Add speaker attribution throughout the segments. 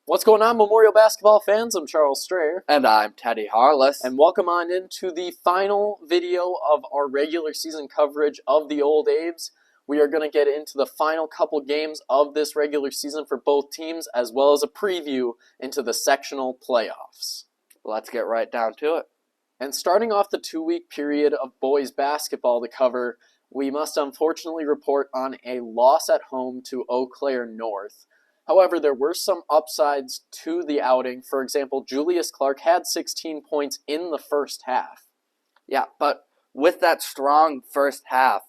Speaker 1: What's going on, Memorial basketball fans? I'm Charles Strayer.
Speaker 2: And I'm Teddy Harless.
Speaker 1: And welcome on into the final video of our regular season coverage of the old Abes. We are going to get into the final couple games of this regular season for both teams, as well as a preview into the sectional playoffs.
Speaker 2: Let's get right down to it.
Speaker 1: And starting off the 2-week period of boys basketball to cover, we must unfortunately report on a loss at home to Eau Claire North. However, there were some upsides to the outing. For example, Julius Clark had 16 points in the first half.
Speaker 2: Yeah, but with that strong first half,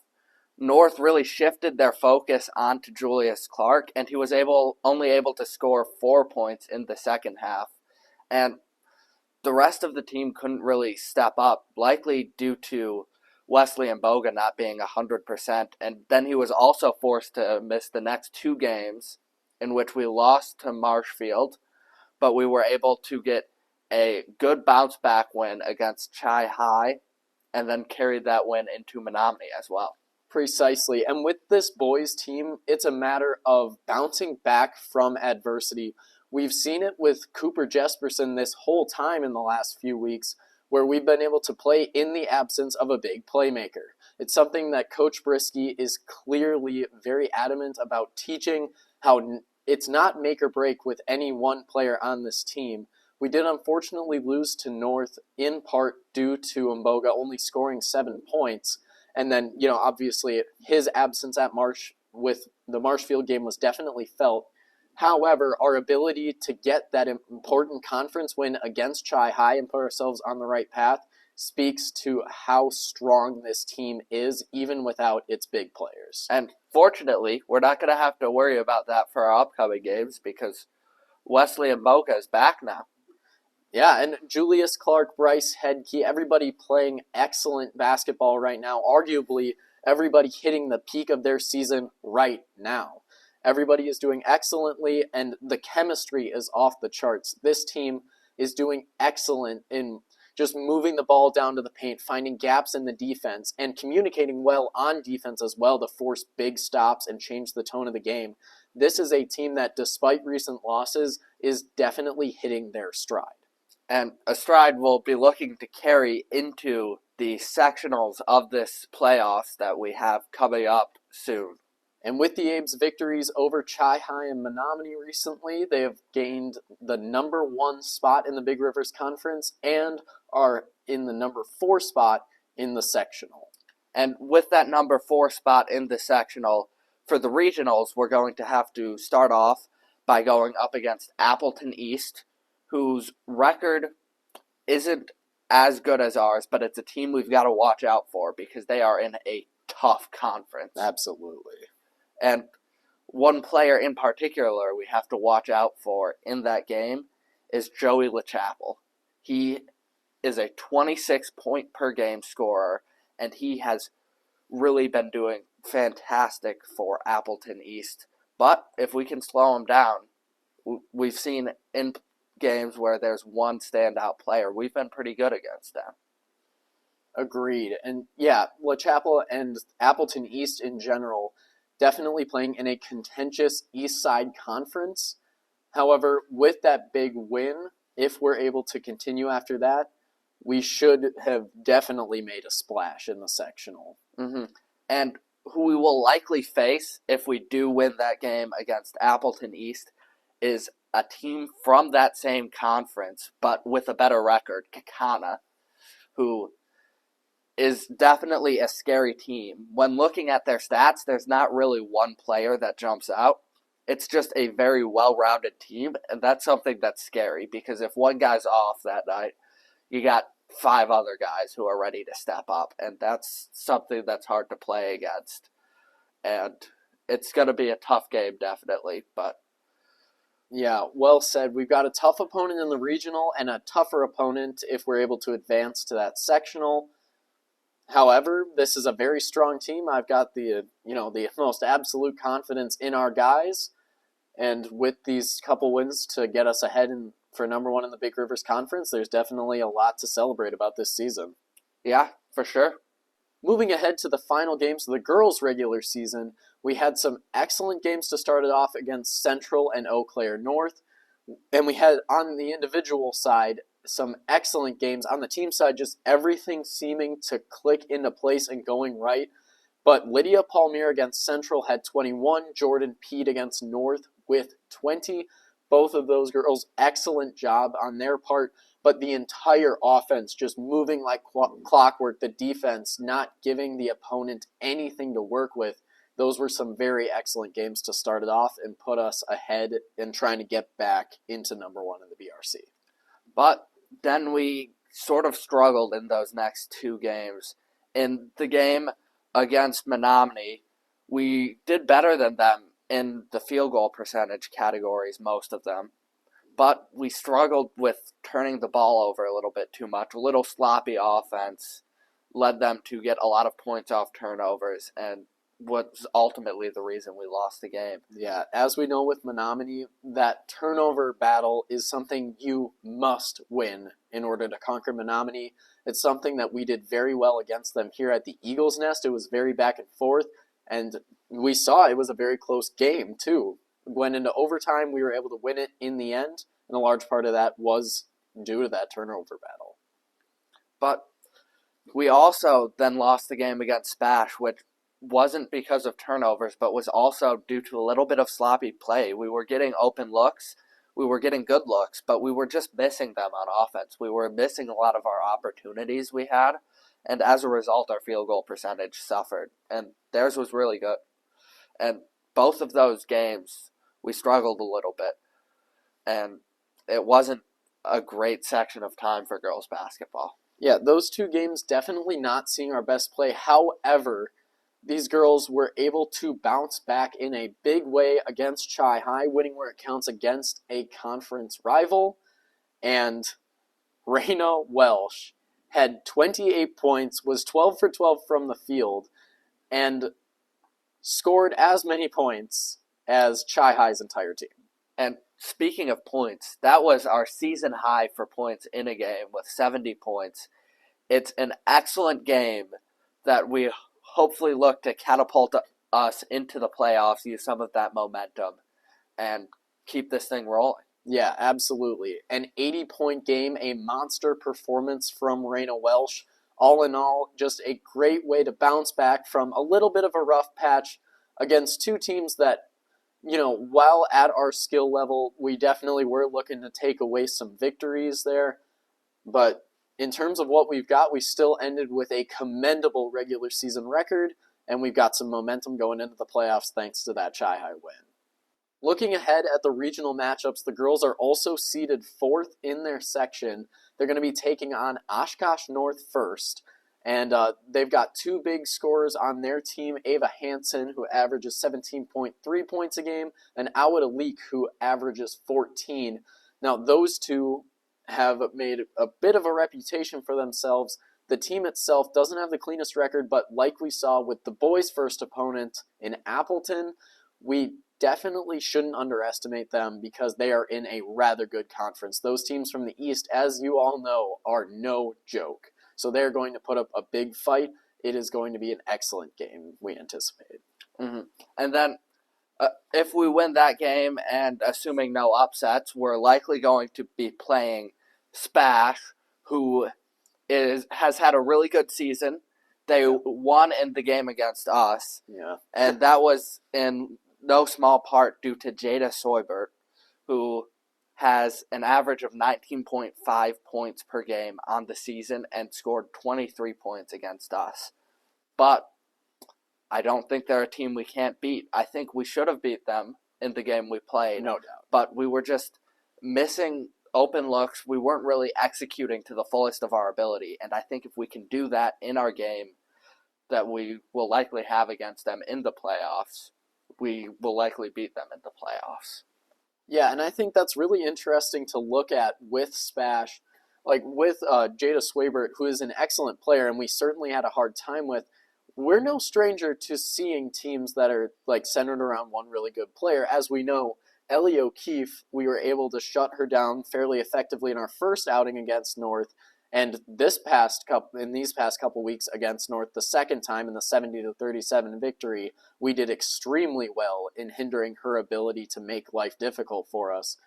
Speaker 2: North really shifted their focus onto Julius Clark, and he was only able to score 4 points in the second half. And the rest of the team couldn't really step up, likely due to Wesley Mboga not being 100%. And then he was also forced to miss the next 2 games, in which we lost to Marshfield, but we were able to get a good bounce-back win against Chi High, and then carried that win into Menominee as well.
Speaker 1: Precisely, and with this boys team, it's a matter of bouncing back from adversity. We've seen it with Cooper Jesperson this whole time in the last few weeks, where we've been able to play in the absence of a big playmaker. It's something that Coach Brisky is clearly very adamant about teaching, how it's not make or break with any one player on this team. We did unfortunately lose to North in part due to Mboga only scoring 7 points. And then, obviously his absence at Marsh with the Marshfield game was definitely felt. However, our ability to get that important conference win against Chi High and put ourselves on the right path speaks to how strong this team is, even without its big players.
Speaker 2: And fortunately, we're not going to have to worry about that for our upcoming games because Wesley Mboga is back now.
Speaker 1: Yeah, and Julius Clark, Bryce Headkey, everybody playing excellent basketball right now. Arguably, everybody hitting the peak of their season right now. Everybody is doing excellently, and the chemistry is off the charts. This team is doing excellent in just moving the ball down to the paint, finding gaps in the defense, and communicating well on defense as well to force big stops and change the tone of the game. This is a team that, despite recent losses, is definitely hitting their stride.
Speaker 2: And a stride we'll be looking to carry into the sectionals of this playoffs that we have coming up soon.
Speaker 1: And with the Abes' victories over Chi High and Menominee recently, they have gained the number 1 spot in the Big Rivers Conference and are in the number 4 spot in the sectional.
Speaker 2: And with that number 4 spot in the sectional, for the regionals, we're going to have to start off by going up against Appleton East, whose record isn't as good as ours, but it's a team we've got to watch out for because they are in a tough conference.
Speaker 1: Absolutely.
Speaker 2: And one player in particular we have to watch out for in that game is Joey LaChapel. He is a 26-point-per-game scorer, and he has really been doing fantastic for Appleton East. But if we can slow him down, we've seen in games where there's one standout player, we've been pretty good against them.
Speaker 1: Agreed. And yeah, LaChapel and Appleton East in general definitely playing in a contentious East Side conference. However, with that big win, if we're able to continue after that, we should have definitely made a splash in the sectional.
Speaker 2: Mm-hmm. And who we will likely face if we do win that game against Appleton East is a team from that same conference, but with a better record, Kakana, who is definitely a scary team. When looking at their stats, there's not really one player that jumps out. It's just a very well-rounded team, and that's something that's scary because if one guy's off that night, you got 5 other guys who are ready to step up, and that's something that's hard to play against. And it's going to be a tough game, definitely, but
Speaker 1: yeah, well said. We've got a tough opponent in the regional and a tougher opponent if we're able to advance to that sectional. However, this is a very strong team. I've got the most absolute confidence in our guys. And with these couple wins to get us ahead for number 1 in the Big Rivers Conference, there's definitely a lot to celebrate about this season.
Speaker 2: Yeah, for sure.
Speaker 1: Moving ahead to the final games of the girls' regular season, we had some excellent games to start it off against Central and Eau Claire North. And we had, on the individual side, some excellent games. On the team side, just everything seeming to click into place and going right. But Lydia Paulmier against Central had 21. Jordyn Pete against North with 20. Both of those girls, excellent job on their part. But the entire offense just moving like clockwork. The defense not giving the opponent anything to work with. Those were some very excellent games to start it off and put us ahead in trying to get back into number one in the BRC.
Speaker 2: But then we sort of struggled in those next two games. In the game against Menominee, we did better than them in the field goal percentage categories, most of them. But we struggled with turning the ball over a little bit too much. A little sloppy offense led them to get a lot of points off turnovers, and was ultimately the reason we lost the game.
Speaker 1: Yeah, as we know with Menominee, that turnover battle is something you must win in order to conquer Menominee. It's something that we did very well against them here at the Eagle's Nest. It was very back and forth, and we saw it was a very close game, too. Went into overtime, we were able to win it in the end, and a large part of that was due to that turnover battle.
Speaker 2: But we also then lost the game against Spash, which wasn't because of turnovers, but was also due to a little bit of sloppy play. We were getting open looks, we were getting good looks, but we were just missing them on offense. We were missing a lot of our opportunities we had, and as a result, our field goal percentage suffered, and theirs was really good. And both of those games, we struggled a little bit, and it wasn't a great section of time for girls basketball.
Speaker 1: Yeah, those two games definitely not seeing our best play. However, these girls were able to bounce back in a big way against Chi High, winning where it counts against a conference rival. And Raina Welsh had 28 points, was 12 for 12 from the field, and scored as many points as Chi High's entire team.
Speaker 2: And speaking of points, that was our season high for points in a game with 70 points. It's an excellent game that we hopefully look to catapult us into the playoffs, use some of that momentum, and keep this thing rolling.
Speaker 1: Yeah, absolutely. An 80-point game, a monster performance from Raina Welsh. All in all, just a great way to bounce back from a little bit of a rough patch against two teams that, while at our skill level, we definitely were looking to take away some victories there. But in terms of what we've got, we still ended with a commendable regular season record, and we've got some momentum going into the playoffs thanks to that Chi High win. Looking ahead at the regional matchups, the girls are also seeded 4th in their section. They're going to be taking on Oshkosh North first, and they've got two big scorers on their team, Ava Hansen, who averages 17.3 points a game, and Awad Alik, who averages 14. Now, those two have made a bit of a reputation for themselves. The team itself doesn't have the cleanest record, but like we saw with the boys' first opponent in Appleton, we definitely shouldn't underestimate them because they are in a rather good conference. Those teams from the East, as you all know, are no joke. So they're going to put up a big fight. It is going to be an excellent game, we anticipate.
Speaker 2: Mm-hmm. And then if we win that game, and assuming no upsets, we're likely going to be playing Spash, who has had a really good season. They won in the game against us.
Speaker 1: Yeah.
Speaker 2: And that was in no small part due to Jada Soybert, who has an average of 19.5 points per game on the season and scored 23 points against us. But I don't think they're a team we can't beat. I think we should have beat them in the game we played.
Speaker 1: No doubt.
Speaker 2: But we were just missing open looks. We weren't really executing to the fullest of our ability. And I think if we can do that in our game that we will likely have against them in the playoffs, we will likely beat them in the playoffs.
Speaker 1: Yeah, and I think that's really interesting to look at with Spash. Like with Jada Swabert, who is an excellent player, and we certainly had a hard time with, we're no stranger to seeing teams that are like centered around one really good player. As we know, Ellie O'Keefe, we were able to shut her down fairly effectively in our first outing against North, and in these past couple weeks against North, the second time in the 70-37 victory, we did extremely well in hindering her ability to make life difficult for us.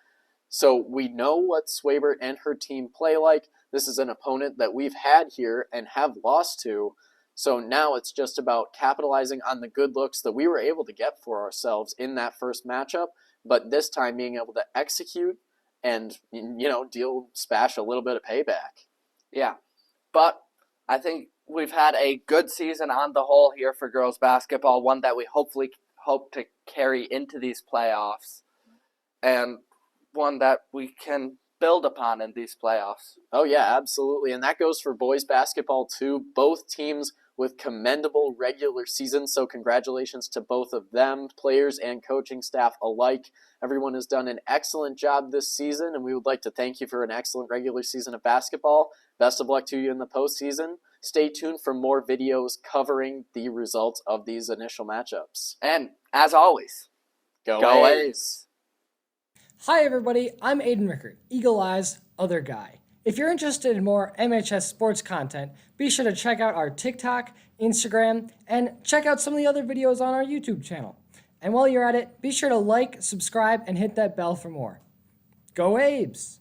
Speaker 1: So we know what Swabert and her team play like. This is an opponent that we've had here and have lost to. So now it's just about capitalizing on the good looks that we were able to get for ourselves in that first matchup, but this time being able to execute and, deal Spash a little bit of payback.
Speaker 2: Yeah, but I think we've had a good season on the whole here for girls basketball, one that we hopefully hope to carry into these playoffs, and one that we can build upon in these playoffs.
Speaker 1: Oh yeah, absolutely. And that goes for boys basketball too. Both teams with commendable regular seasons, so congratulations to both of them, players and coaching staff alike. Everyone has done an excellent job this season, and we would like to thank you for an excellent regular season of basketball. Best of luck to you in the postseason. Stay tuned for more videos covering the results of these initial matchups.
Speaker 2: And as always,
Speaker 1: Go A's!
Speaker 3: Hi everybody, I'm Aidan Rickert, Eagle Eyes, Other Guy. If you're interested in more MHS sports content, be sure to check out our TikTok, Instagram, and check out some of the other videos on our YouTube channel. And while you're at it, be sure to like, subscribe, and hit that bell for more. Go Abes!